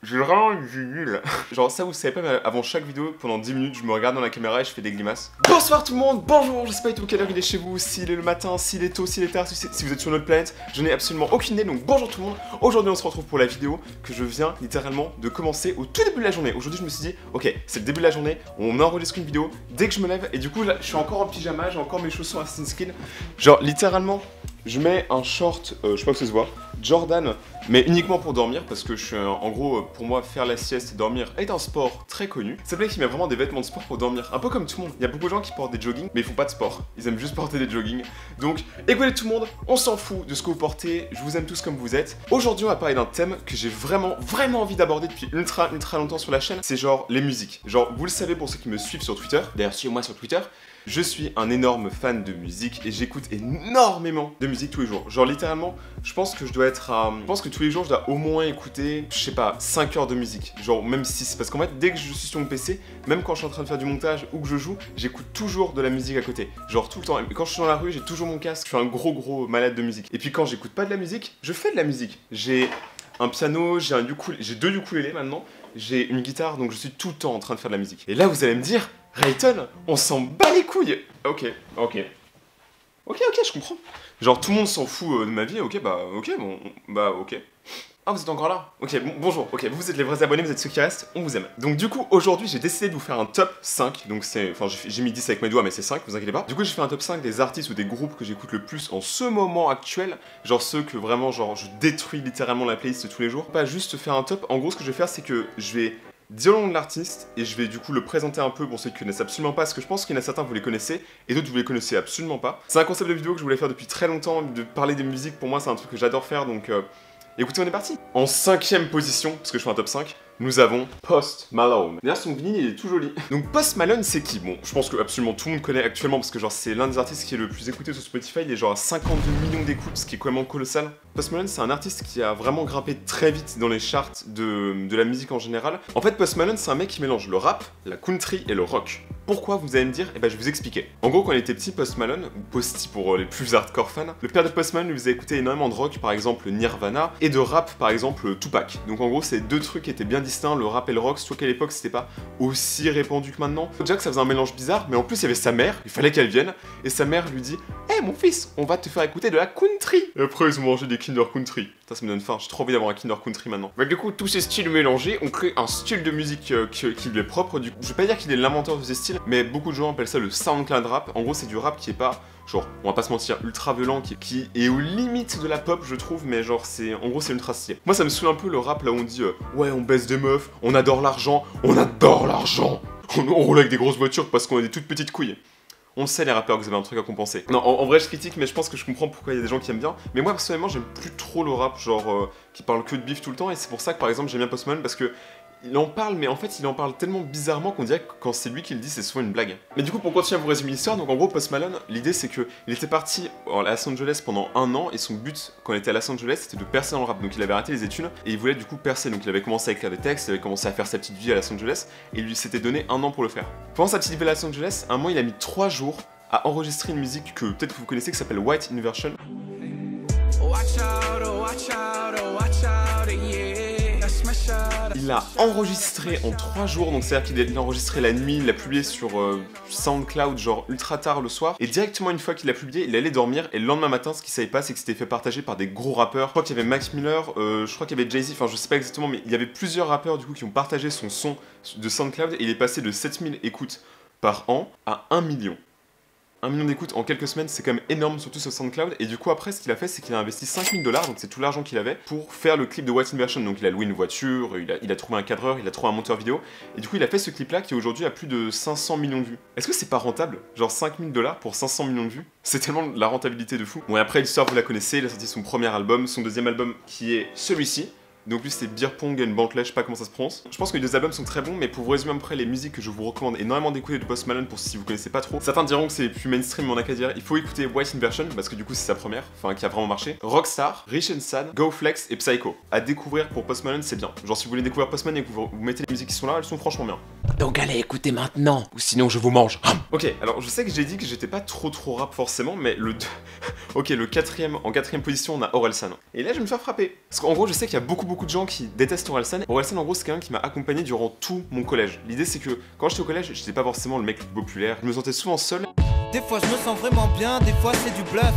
J'ai vraiment une vue nulle. Genre ça vous savez pas, mais avant chaque vidéo, pendant 10 minutes, je me regarde dans la caméra et je fais des grimaces. Bonsoir tout le monde, bonjour, je sais pas du tout quelle heure il est chez vous, s'il est le matin, s'il est tôt, s'il est tard, si vous êtes sur notre planète, je n'ai absolument aucune idée, donc bonjour tout le monde. Aujourd'hui on se retrouve pour la vidéo que je viens littéralement de commencer au tout début de la journée. Aujourd'hui je me suis dit, ok, c'est le début de la journée, on enregistre une vidéo dès que je me lève, et du coup là, je suis encore en pyjama, j'ai encore mes chaussons Assassin's Creed. Genre littéralement, je mets un short, je sais pas que ça se voit, Jordan, mais uniquement pour dormir, parce que je suis en gros, pour moi, faire la sieste et dormir est un sport très connu. C'est vrai qu'il met vraiment des vêtements de sport pour dormir, un peu comme tout le monde. Il y a beaucoup de gens qui portent des joggings, mais ils font pas de sport. Ils aiment juste porter des joggings. Donc, écoutez tout le monde, on s'en fout de ce que vous portez, je vous aime tous comme vous êtes. Aujourd'hui, on va parler d'un thème que j'ai vraiment envie d'aborder depuis ultra longtemps sur la chaîne. C'est genre les musiques. Genre, vous le savez pour ceux qui me suivent sur Twitter, d'ailleurs, suivez-moi sur Twitter. Je suis un énorme fan de musique et j'écoute énormément de musique tous les jours. Genre littéralement, je pense que je dois être à... Je pense que tous les jours, je dois au moins écouter, je sais pas, 5 heures de musique. Genre même 6. Parce qu'en fait, dès que je suis sur mon PC, même quand je suis en train de faire du montage ou que je joue, j'écoute toujours de la musique à côté. Genre tout le temps. Et quand je suis dans la rue, j'ai toujours mon casque. Je suis un gros malade de musique. Et puis quand j'écoute pas de la musique, je fais de la musique. J'ai un piano, j'ai un ukulélé, j'ai 2 ukulélés maintenant. J'ai une guitare, donc je suis tout le temps en train de faire de la musique. Et là, vous allez me dire... Rayton, on s'en bat les couilles. Ok, je comprends. Genre tout le monde s'en fout de ma vie, ok, ok. Ah, vous êtes encore là? Ok, bonjour, ok, vous êtes les vrais abonnés, vous êtes ceux qui restent, on vous aime. Donc du coup, aujourd'hui, j'ai décidé de vous faire un top 5, donc c'est... Enfin, j'ai mis 10 avec mes doigts, mais c'est 5, vous inquiétez pas. Du coup, j'ai fait un top 5 des artistes ou des groupes que j'écoute le plus en ce moment actuel, genre ceux que vraiment, genre, je détruis littéralement la playlist tous les jours. Pas juste faire un top, en gros, ce que je vais faire, c'est que je vais dire le nom de l'artiste et je vais du coup le présenter un peu pour ceux qui connaissent absolument pas, parce que je pense qu'il y en a certains vous les connaissez et d'autres vous les connaissez absolument pas. C'est un concept de vidéo que je voulais faire depuis très longtemps, de parler des musiques, pour moi c'est un truc que j'adore faire, donc écoutez, on est parti. En 5ème position, parce que je fais un top 5, nous avons Post Malone. D'ailleurs son vinyle il est tout joli. Donc Post Malone c'est qui? Bon, je pense que absolument tout le monde connaît actuellement parce que genre c'est l'un des artistes qui est le plus écouté sur Spotify, il est genre à 52 millions d'écoutes, ce qui est quand même colossal. Post Malone c'est un artiste qui a vraiment grimpé très vite dans les charts de la musique en général. En fait Post Malone c'est un mec qui mélange le rap, la country et le rock. Pourquoi vous allez me dire? Eh ben je vais vous expliquer. En gros quand il était petit, Post Malone, ou Posty pour les plus hardcore fans, le père de Post Malone lui faisait écouter énormément de rock, par exemple Nirvana, et de rap par exemple Tupac. Donc en gros c'est deux trucs qui étaient bien distincts, le rap et le rock, soit qu'à l'époque c'était pas aussi répandu que maintenant. Déjà que ça faisait un mélange bizarre, mais en plus il y avait sa mère, il fallait qu'elle vienne, et sa mère lui dit hey, mon fils, on va te faire écouter de la country. Et après ils ont mangé des Kinder Country. Ça me donne faim, j'ai trop envie d'avoir un Kinder Country maintenant. Mais du coup, tous ces styles mélangés, on crée un style de musique qui lui est propre. Du coup, je vais pas dire qu'il est l'inventeur de ces styles, mais beaucoup de gens appellent ça le SoundCloud rap. En gros, c'est du rap qui est pas, genre, on va pas se mentir, ultra violent, qui est aux limites de la pop, je trouve, mais genre, c'est, en gros, c'est ultra stylé. Moi, ça me saoule un peu le rap là où on dit, ouais, on baisse des meufs, on adore l'argent, on roule avec des grosses voitures parce qu'on a des toutes petites couilles. On le sait les rappeurs que vous avez un truc à compenser. Non, en vrai je critique, mais je pense que je comprends pourquoi il y a des gens qui aiment bien. Mais moi personnellement j'aime plus trop le rap, genre qui parle que de bif tout le temps. Et c'est pour ça que par exemple j'aime bien Post Malone parce que il en parle, mais en fait il en parle tellement bizarrement qu'on dirait que quand c'est lui qui le dit c'est souvent une blague. Mais du coup pour continuer à vous résumer l'histoire, donc en gros Post Malone, l'idée c'est que il était parti à Los Angeles pendant 1 an et son but quand il était à Los Angeles c'était de percer dans le rap. Donc il avait arrêté les études et il voulait du coup percer. Donc il avait commencé à écrire des textes, il avait commencé à faire sa petite vie à Los Angeles et il lui s'était donné 1 an pour le faire. Pendant sa petite vie à Los Angeles, un mois il a mis 3 jours à enregistrer une musique que peut-être que vous connaissez qui s'appelle White Inversion. Il l'a enregistré en 3 jours, donc c'est-à-dire qu'il l'a enregistré la nuit, il l'a publié sur SoundCloud genre ultra tard le soir, et directement une fois qu'il l'a publié, il allait dormir, et le lendemain matin, ce qu'il savait pas, c'est que c'était fait partager par des gros rappeurs. Je crois qu'il y avait Mac Miller, je crois qu'il y avait Jay-Z, enfin je sais pas exactement, mais il y avait plusieurs rappeurs du coup qui ont partagé son son de SoundCloud, et il est passé de 7000 écoutes par an à 1 million. 1 million d'écoutes en quelques semaines, c'est quand même énorme, surtout sur SoundCloud. Et du coup, après, ce qu'il a fait, c'est qu'il a investi 5000 $, donc c'est tout l'argent qu'il avait, pour faire le clip de White Inversion. Donc il a loué une voiture, il a trouvé un cadreur, il a trouvé un monteur vidéo. Et du coup, il a fait ce clip-là qui aujourd'hui a plus de 500 millions de vues. Est-ce que c'est pas rentable? Genre 5000 $ pour 500 millions de vues? C'est tellement la rentabilité de fou. Bon, et après, l'histoire, vous la connaissez, il a sorti son premier album, son deuxième album qui est celui-ci. Donc lui c'est Beer Pong and Bentley, je sais pas comment ça se prononce. Je pense que les deux albums sont très bons, mais pour vous résumer à peu près les musiques que je vous recommande énormément d'écouter de Post Malone pour si vous connaissez pas trop. Certains diront que c'est plus mainstream, mais on a qu'à dire, il faut écouter White Inversion, parce que du coup c'est sa première, enfin qui a vraiment marché. Rockstar, Rich and Sad, Go Flex et Psycho. À découvrir pour Post Malone, c'est bien. Genre si vous voulez découvrir Post Malone et que vous mettez les musiques qui sont là, elles sont franchement bien. Donc allez écoutez maintenant, ou sinon je vous mange. Ok, alors je sais que j'ai dit que j'étais pas trop rap forcément, mais ok, en quatrième position on a Orelsan. Et là je vais me faire frapper. Parce qu'en gros je sais qu'il y a beaucoup beaucoup de gens qui détestent Orelsan. Orelsan en gros c'est quelqu'un qui m'a accompagné durant tout mon collège. L'idée c'est que quand j'étais au collège, j'étais pas forcément le mec le plus populaire, je me sentais souvent seul. Des fois je me sens vraiment bien, des fois c'est du bluff.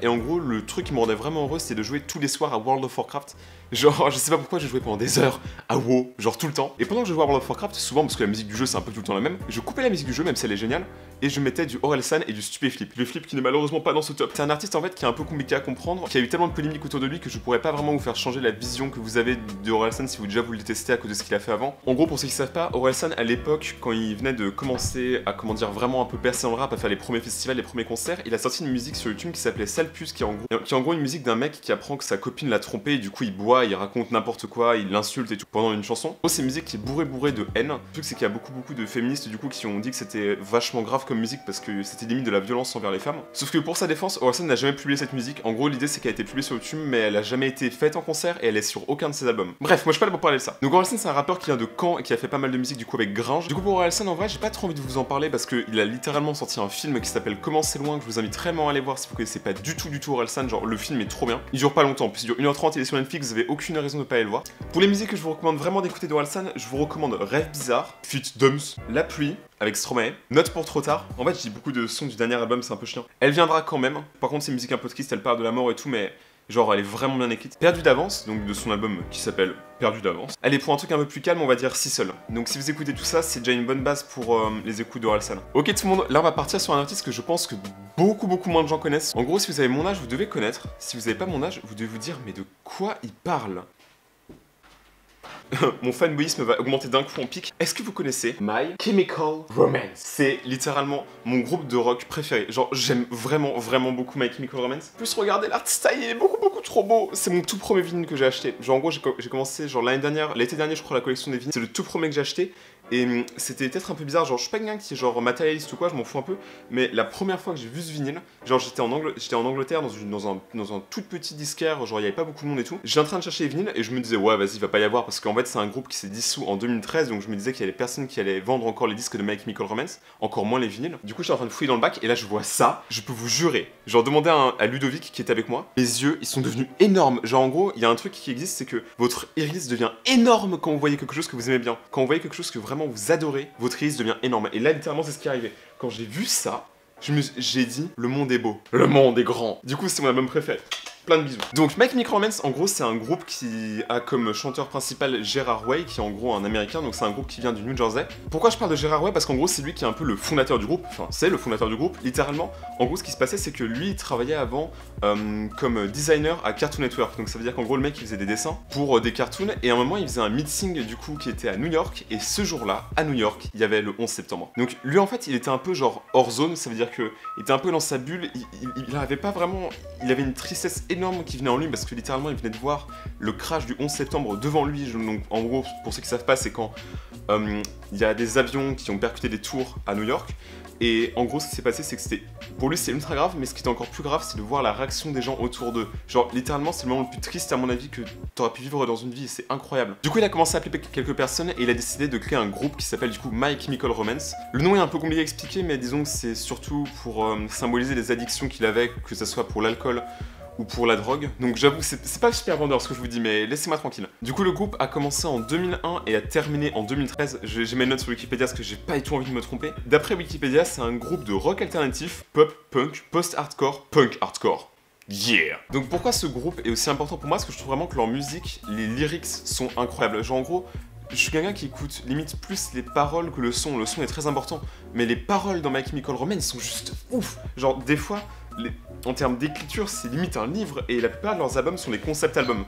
Et en gros le truc qui me rendait vraiment heureux c'était de jouer tous les soirs à World of Warcraft. Genre je sais pas pourquoi je jouais pendant des heures à WoW, genre tout le temps. Et pendant que je jouais à World of Warcraft, souvent parce que la musique du jeu c'est un peu tout le temps la même, je coupais la musique du jeu même si elle est géniale et je mettais du Orelsan et du Stupéflip. Le flip qui n'est malheureusement pas dans ce top. C'est un artiste en fait qui est un peu compliqué à comprendre, qui a eu tellement de polémiques autour de lui que je pourrais pas vraiment vous faire changer la vision que vous avez de Orelsan si vous déjà vous le détestez à cause de ce qu'il a fait avant. En gros pour ceux qui savent pas, Orelsan à l'époque quand il venait de commencer à comment dire vraiment un peu percer dans le rap, à faire les premiers festivals, les premiers concerts, il a sorti une musique sur YouTube qui s'appelait Salpus qui est en gros une musique d'un mec qui apprend que sa copine l'a trompé et du coup il boit, il raconte n'importe quoi, il l'insulte et tout pendant une chanson. En gros c'est une musique qui est bourrée de haine. Le truc c'est qu'il y a beaucoup de féministes du coup qui ont dit que c'était vachement grave comme musique parce que c'était limite de la violence envers les femmes. Sauf que pour sa défense, Orelsan n'a jamais publié cette musique. En gros l'idée c'est qu'elle a été publiée sur YouTube mais elle a jamais été faite en concert et elle est sur aucun de ses albums. Bref, moi je suis pas là pour parler de ça. Donc Orelsan c'est un rappeur qui vient de Caen et qui a fait pas mal de musique du coup avec Gringe. Du coup pour Orelsan en vrai j'ai pas trop envie de vous en parler parce qu'il a littéralement sorti un film qui s'appelle Comment c'est loin que je vous invite vraiment à aller voir si vous connaissez pas du tout Orelsan, genre le film est trop bien. Il dure pas longtemps, puis il dure 1h30, il est sur Netflix, vous avez aucune raison de pas aller le voir. Pour les musiques que je vous recommande vraiment d'écouter d'Orelsan, je vous recommande Rêve bizarre, feat. Dums, La pluie avec Stromae, Note pour trop tard. En fait, je dis beaucoup de sons du dernier album, c'est un peu chiant. Elle viendra quand même. Par contre, c'est une musique un peu triste, elle parle de la mort et tout, mais genre elle est vraiment bien écrite. Perdu d'avance, donc de son album qui s'appelle Perdu d'avance. Elle est pour un truc un peu plus calme, on va dire Si Seul. Donc si vous écoutez tout ça, c'est déjà une bonne base pour les écoutes d'Orelsan. Ok tout le monde, là on va partir sur un artiste que je pense que beaucoup moins de gens connaissent. En gros, si vous avez mon âge, vous devez connaître. Si vous avez pas mon âge, vous devez vous dire mais de quoi il parle? Mon fanboyisme va augmenter d'un coup en pic. Est-ce que vous connaissez My Chemical Romance? C'est littéralement mon groupe de rock préféré. Genre, j'aime vraiment beaucoup My Chemical Romance. En plus, regardez l'art style, il est beaucoup trop beau. C'est mon tout premier vinyle que j'ai acheté. Genre, en gros, j'ai commencé genre l'année dernière, l'été dernier, je crois, la collection des vinyles. C'est le tout premier que j'ai acheté. Et c'était peut-être un peu bizarre, genre je suis pas quelqu'un qui est genre matérialiste ou quoi, je m'en fous un peu, mais la première fois que j'ai vu ce vinyle, genre j'étais en Angleterre dans un tout petit disquaire, genre il y avait pas beaucoup de monde et tout, j'étais en train de chercher les vinyles et je me disais ouais vas-y va pas y avoir parce qu'en fait c'est un groupe qui s'est dissous en 2013 donc je me disais qu'il y avait personne qui allait vendre encore les disques de My Chemical Romance, encore moins les vinyles. Du coup j'étais en train de fouiller dans le bac et là je vois ça, je peux vous jurer, genre demandez à Ludovic qui était avec moi, mes yeux ils sont devenus énormes, genre en gros il y a un truc qui existe c'est que votre iris devient énorme quand vous voyez quelque chose que vous aimez bien, quand vous voyez quelque chose que vraiment vous adorez, votre iris devient énorme. Et là, littéralement, c'est ce qui est arrivé. Quand j'ai vu ça, j'ai dit, le monde est beau, le monde est grand. Du coup, c'est mon album préféré. Plein de bisous. Donc My Chemical Romance, en gros, c'est un groupe qui a comme chanteur principal Gerard Way, qui est en gros un américain, donc c'est un groupe qui vient du New Jersey. Pourquoi je parle de Gerard Way? Parce qu'en gros, c'est lui qui est un peu le fondateur du groupe, enfin, c'est le fondateur du groupe, littéralement. En gros, ce qui se passait, c'est que lui, il travaillait avant comme designer à Cartoon Network. Donc ça veut dire qu'en gros, le mec, il faisait des dessins pour des cartoons, et à un moment, il faisait un meeting, du coup, qui était à New York, et ce jour-là, à New York, il y avait le 11 septembre. Donc lui, en fait, il était un peu genre hors zone, ça veut dire que il était un peu dans sa bulle, il avait pas vraiment... Il avait une tristesse énorme qui venait en lui, parce que littéralement il venait de voir le crash du 11 septembre devant lui. Donc en gros, pour ceux qui savent pas, c'est quand il y a des avions qui ont percuté des tours à New York. Et en gros, ce qui s'est passé, c'est que c'était... Pour lui, c'est ultra grave, mais ce qui était encore plus grave, c'est de voir la réaction des gens autour d'eux. Genre, littéralement, c'est le moment le plus triste, à mon avis, que t'aurais pu vivre dans une vie, et c'est incroyable. Du coup, il a commencé à appeler quelques personnes, et il a décidé de créer un groupe qui s'appelle, du coup, My Chemical Romance. Le nom est un peu compliqué à expliquer, mais disons que c'est surtout pour symboliser les addictions qu'il avait, que ce soit pour l'alcool ou pour la drogue. Donc j'avoue, c'est pas super vendeur ce que je vous dis, mais laissez-moi tranquille. Du coup, le groupe a commencé en 2001 et a terminé en 2013. J'ai mes notes sur Wikipédia parce que j'ai pas du tout envie de me tromper. D'après Wikipédia, c'est un groupe de rock alternatif, pop, punk, post-hardcore, punk hardcore. Yeah! Donc pourquoi ce groupe est aussi important pour moi? Parce que je trouve vraiment que leur musique, les lyrics sont incroyables. Genre en gros, je suis quelqu'un qui écoute limite plus les paroles que le son. Le son est très important, mais les paroles dans My Chemical Romance sont juste ouf. Genre des fois, en termes d'écriture, c'est limite un livre, et la plupart de leurs albums sont des concept albums.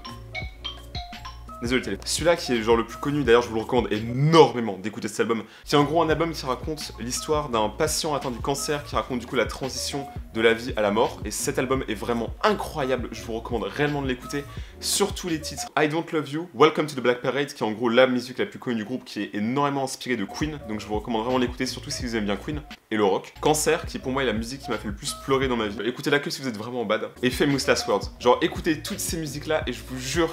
Désolé télé. Celui-là qui est genre le plus connu, d'ailleurs je vous le recommande énormément d'écouter cet album. C'est en gros un album qui raconte l'histoire d'un patient atteint du cancer, qui raconte du coup la transition de la vie à la mort. Et cet album est vraiment incroyable, je vous recommande réellement de l'écouter. Surtout les titres I Don't Love You, Welcome to the Black Parade, qui est en gros la musique la plus connue du groupe, qui est énormément inspirée de Queen. Donc je vous recommande vraiment de l'écouter, surtout si vous aimez bien Queen et le rock. Cancer, qui pour moi est la musique qui m'a fait le plus pleurer dans ma vie. Écoutez-la que si vous êtes vraiment bad. Et Famous Last Words. Genre écoutez toutes ces musiques là et je vous jure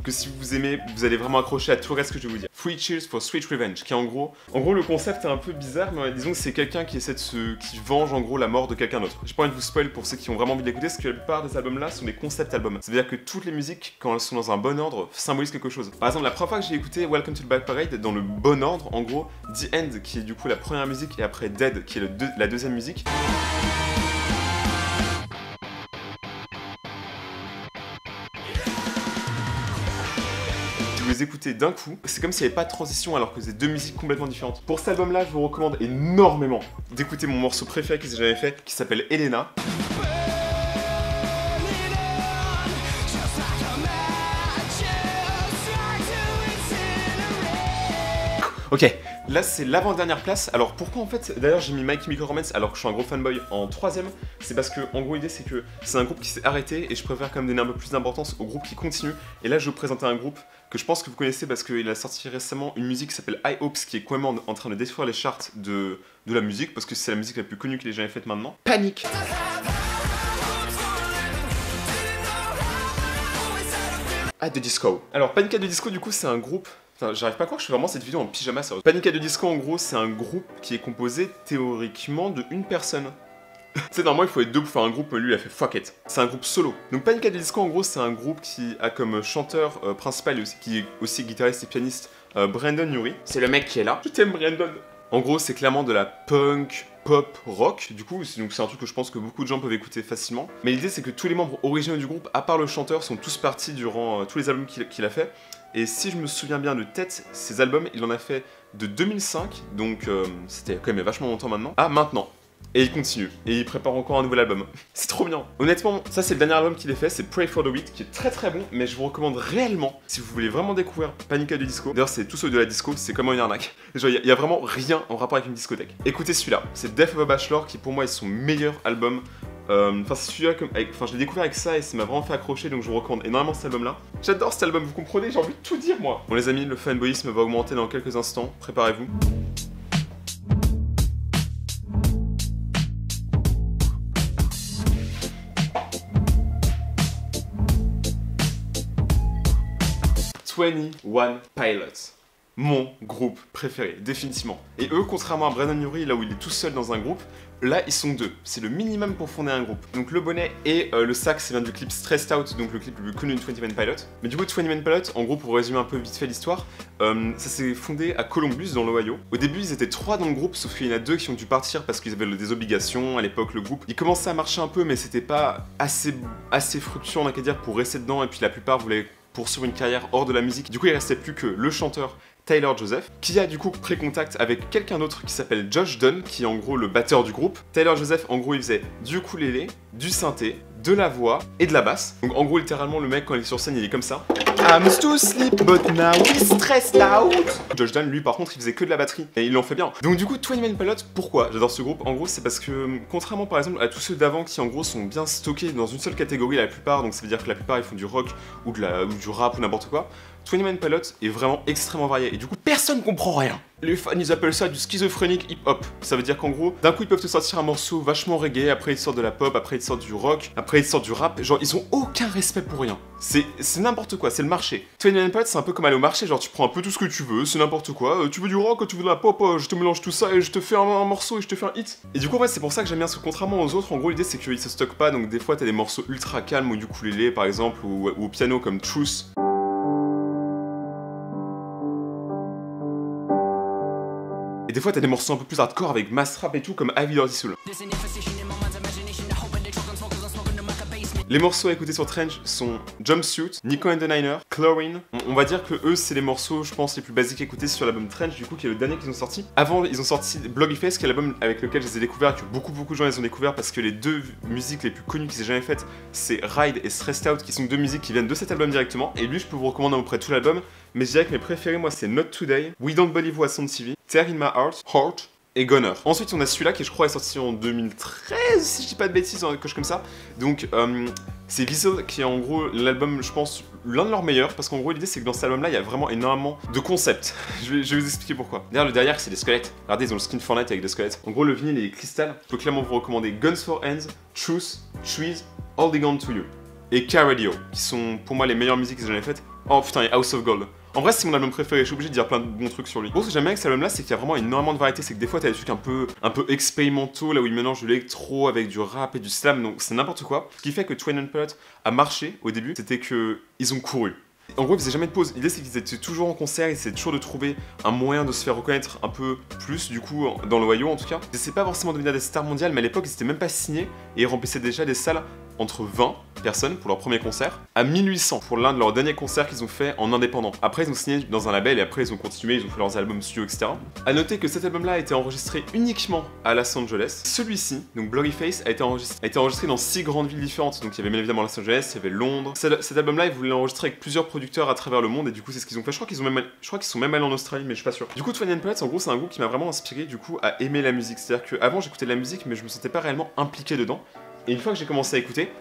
que si vous aimez, vous allez vraiment accrocher à tout le reste que je vais vous dire. Free Cheers for Sweet Revenge, qui est en gros le concept est un peu bizarre, mais disons que c'est quelqu'un qui essaie qui venge en gros la mort de quelqu'un d'autre. J'ai pas envie de vous spoil pour ceux qui ont vraiment envie d'écouter, parce que la plupart des albums là sont des concept albums. Ça veut dire que toutes les musiques, quand elles sont dans un bon ordre, symbolisent quelque chose. Par exemple, la première fois que j'ai écouté Welcome to the Black Parade dans le bon ordre, en gros, The End qui est du coup la première musique et après Dead qui est la deuxième musique. Vous les écoutez d'un coup, c'est comme s'il n'y avait pas de transition alors que c'est deux musiques complètement différentes. Pour cet album là, je vous recommande énormément d'écouter mon morceau préféré qu'ils aient jamais fait, qui s'appelle Elena. Ok, là c'est l'avant-dernière place. Alors pourquoi en fait, d'ailleurs j'ai mis My Chemical Romance alors que je suis un gros fanboy en troisième. C'est parce que en gros l'idée c'est que c'est un groupe qui s'est arrêté et je préfère quand même donner un peu plus d'importance au groupe qui continue. Et là je vais vous présenter un groupe que je pense que vous connaissez parce qu'il a sorti récemment une musique qui s'appelle High Hopes, qui est quand même en train de détruire les charts de la musique parce que c'est la musique la plus connue qu'il ait jamais faite maintenant. Panic! At the Disco. Alors Panic at the Disco du coup c'est un groupe. Enfin, j'arrive pas à croire que je fais vraiment cette vidéo en pyjama, sérieux. Panic at the Disco, en gros, c'est un groupe qui est composé théoriquement de une personne. C'est normalement, il faut être deux pour faire un groupe, mais lui, il a fait fuck it. C'est un groupe solo. Donc Panic at the Disco, en gros, c'est un groupe qui a comme chanteur principal, qui est aussi guitariste et pianiste, Brandon Urie. C'est le mec qui est là. Je t'aime, Brandon. En gros, c'est clairement de la punk, pop, rock, du coup, c'est un truc que je pense que beaucoup de gens peuvent écouter facilement. Mais l'idée, c'est que tous les membres originaux du groupe, à part le chanteur, sont tous partis durant tous les albums qu'il a fait. Et si je me souviens bien de tête, ces albums, il en a fait de 2005, donc c'était quand même vachement longtemps maintenant, à maintenant. Et il continue, et il prépare encore un nouvel album. C'est trop bien. Honnêtement, ça c'est le dernier album qu'il ait fait, c'est Pray for the Weak, qui est très très bon, mais je vous recommande réellement, si vous voulez vraiment découvrir Panic at the Disco, d'ailleurs c'est tout ceux de la disco, c'est comme une arnaque. Genre, il y a vraiment rien en rapport avec une discothèque. Écoutez celui-là, c'est Death of a Bachelor, qui pour moi est son meilleur album. Enfin, c'est celui-là je l'ai découvert avec ça et ça m'a vraiment fait accrocher, donc je vous recommande énormément cet album là. J'adore cet album, vous comprenez, j'ai envie de tout dire moi. Bon les amis, le fanboyisme va augmenter dans quelques instants, préparez-vous. One Pilots. Mon groupe préféré, définitivement. Et eux, contrairement à Brandon Urie, là où il est tout seul dans un groupe, là ils sont deux. C'est le minimum pour fonder un groupe. Donc le bonnet et le sac, ça vient du clip Stressed Out, donc le clip le plus connu de 21 Pilots. Mais du coup, 21 Pilots, en gros, pour résumer un peu vite fait l'histoire, ça s'est fondé à Columbus, dans l'Ohio. Au début, ils étaient 3 dans le groupe, sauf qu'il y en a 2 qui ont dû partir parce qu'ils avaient des obligations. À l'époque, le groupe, il commençait à marcher un peu, mais c'était pas assez fructueux, on a qu'à dire, pour rester dedans. Et puis la plupart voulaient poursuivre une carrière hors de la musique. Du coup, il restait plus que le chanteur Tyler Joseph, qui a du coup pris contact avec quelqu'un d'autre qui s'appelle Josh Dunn, qui est en gros le batteur du groupe. Tyler Joseph, en gros, il faisait du ukulélé, du synthé, de la voix et de la basse. Donc en gros, littéralement, le mec, quand il est sur scène, il est comme ça. I'm used to sleep, but now he's stressed out. Josh Dunn, lui, par contre, il faisait que de la batterie. Et il en fait bien. Donc du coup, 21 Pilots, pourquoi j'adore ce groupe? En gros, c'est parce que, contrairement par exemple à tous ceux d'avant qui en gros sont bien stockés dans une seule catégorie la plupart, donc ça veut dire que la plupart ils font du rock ou du rap ou n'importe quoi, 21 Pilots est vraiment extrêmement varié. Et du coup, personne comprend rien. Les fans, ils appellent ça du schizophrénique hip-hop. Ça veut dire qu'en gros, d'un coup, ils peuvent te sortir un morceau vachement reggae, après ils sortent de la pop, après ils sortent du rock, après ils sortent du rap. Genre, ils ont aucun respect pour rien. C'est n'importe quoi, c'est le marché. 21 Pilots, c'est un peu comme aller au marché, genre tu prends un peu tout ce que tu veux, c'est n'importe quoi. Tu veux du rock, tu veux de la pop, je te mélange tout ça et je te fais un morceau et je te fais un hit. Et du coup, ouais, c'est pour ça que j'aime bien, parce que contrairement aux autres, en gros, l'idée c'est qu'ils se stockent pas, donc des fois, t'as des morceaux ultra calmes ou du ukulélé par exemple, ou au piano comme Truth. Et des fois, t'as des morceaux un peu plus hardcore avec mass rap et tout, comme Ivy Dirty Soul. Les morceaux à écouter sur Trench sont Jumpsuit, Nico and the Niner, Chlorine. On va dire que eux, c'est les morceaux, je pense, les plus basiques à écouter sur l'album Trench, du coup, qui est le dernier qu'ils ont sorti. Avant, ils ont sorti Bloggy Face, qui est l'album avec lequel je les ai découverts, que beaucoup de gens les ont découverts, parce que les deux musiques les plus connues qu'ils aient jamais faites, c'est Ride et Stressed Out, qui sont deux musiques qui viennent de cet album directement. Et lui, je peux vous recommander à peu près tout l'album, mais je dirais que mes préférés, moi, c'est Not Today, We Don't Believe What's on TV, Tear in My Heart, et Gunner. Ensuite, on a celui-là qui, je crois, est sorti en 2013, si je dis pas de bêtises, dans une coche comme ça. Donc, c'est Viso qui est en gros l'album, je pense, l'un de leurs meilleurs, parce qu'en gros, l'idée, c'est que dans cet album-là, il y a vraiment énormément de concepts. Je vais vous expliquer pourquoi. D'ailleurs, le derrière, c'est des squelettes. Regardez, ils ont le Skin for Night avec des squelettes. En gros, le vinyle est cristal. Je peux clairement vous recommander Guns for Hands, Truth, Trees, Holding On to You. et K-Radio, qui sont pour moi les meilleures musiques que j'ai jamais faites. Oh putain, et House of Gold. En vrai, c'est mon album préféré, je suis obligé de dire plein de bons trucs sur lui. Bon, ce que j'aime bien avec cet album là, c'est qu'il y a vraiment énormément de variété. C'est que des fois, t'as des trucs un peu expérimentaux, là où il mélange de l'électro avec du rap et du slam, donc c'est n'importe quoi. Ce qui fait que 21 Pilots a marché au début, c'était que ils ont couru. En gros, ils faisaient jamais de pause. L'idée, c'est qu'ils étaient toujours en concert, ils essayaient toujours de trouver un moyen de se faire reconnaître un peu plus, du coup, dans l'Ohio en tout cas. Ils essayaient pas forcément de devenir des stars mondiales, mais à l'époque, ils étaient même pas signés et ils remplissaient déjà des salles entre 20 personnes pour leur premier concert à 1800 pour l'un de leurs derniers concerts qu'ils ont fait en indépendant. Après, ils ont signé dans un label et après, ils ont continué, ils ont fait leurs albums studio, etc. A noter que cet album-là a été enregistré uniquement à Los Angeles. Celui-ci, donc Blurryface, a été enregistré dans 6 grandes villes différentes. Donc il y avait bien évidemment Los Angeles, il y avait Londres. Cet album-là, ils voulaient l'enregistrer avec plusieurs producteurs à travers le monde et du coup, c'est ce qu'ils ont fait. Je crois qu'ils sont même allés en Australie, mais je suis pas sûr. Du coup, 21 Pilots, en gros, c'est un groupe qui m'a vraiment inspiré du coup à aimer la musique. C'est-à-dire qu'avant, j'écoutais de la musique, mais je me sentais pas réellement impliqué dedans. Et une fois que j'ai commencé à écouter,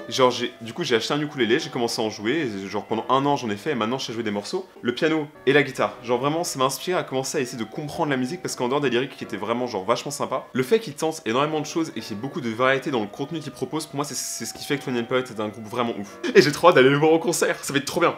genre du coup j'ai acheté un ukulélé, j'ai commencé à en jouer, et genre pendant un an j'en ai fait et maintenant je sais jouer des morceaux. Le piano et la guitare, genre vraiment ça m'a inspiré à commencer à essayer de comprendre la musique parce qu'en dehors des lyriques qui étaient vraiment genre vachement sympas, le fait qu'ils tentent énormément de choses et qu'il y ait beaucoup de variété dans le contenu qu'ils proposent, pour moi c'est ce qui fait que 21 Pilots est un groupe vraiment ouf. Et j'ai trop hâte d'aller le voir au concert, ça va être trop bien.